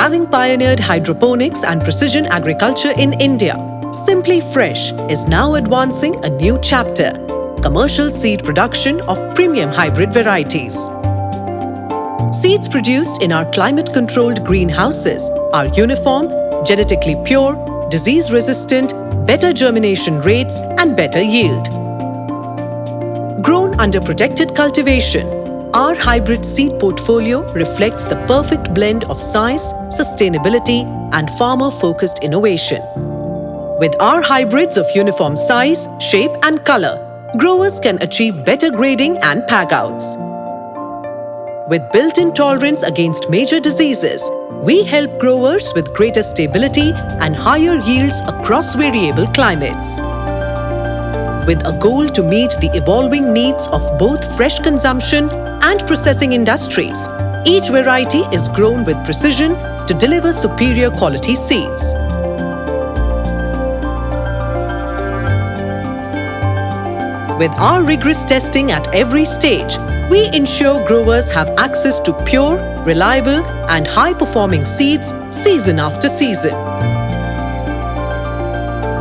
Having pioneered hydroponics and precision agriculture in India, Simply Fresh is now advancing a new chapter: commercial seed production of premium hybrid varieties. Seeds produced in our climate-controlled greenhouses are uniform, genetically pure, disease-resistant, better germination rates and better yield. Grown under protected cultivation, our hybrid seed portfolio reflects the perfect blend of size, sustainability and farmer-focused innovation. With our hybrids of uniform size, shape and color, growers can achieve better grading and pagouts. With built-in tolerance against major diseases, we help growers with greater stability and higher yields across variable climates. With a goal to meet the evolving needs of both fresh consumption and processing industries, each variety is grown with precision to deliver superior quality seeds. With our rigorous testing at every stage, we ensure growers have access to pure, reliable and high-performing seeds season after season.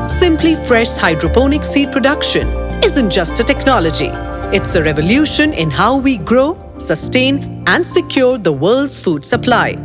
Simply Fresh's hydroponic seed production isn't just a technology. It's a revolution in how we grow, sustain and secure the world's food supply.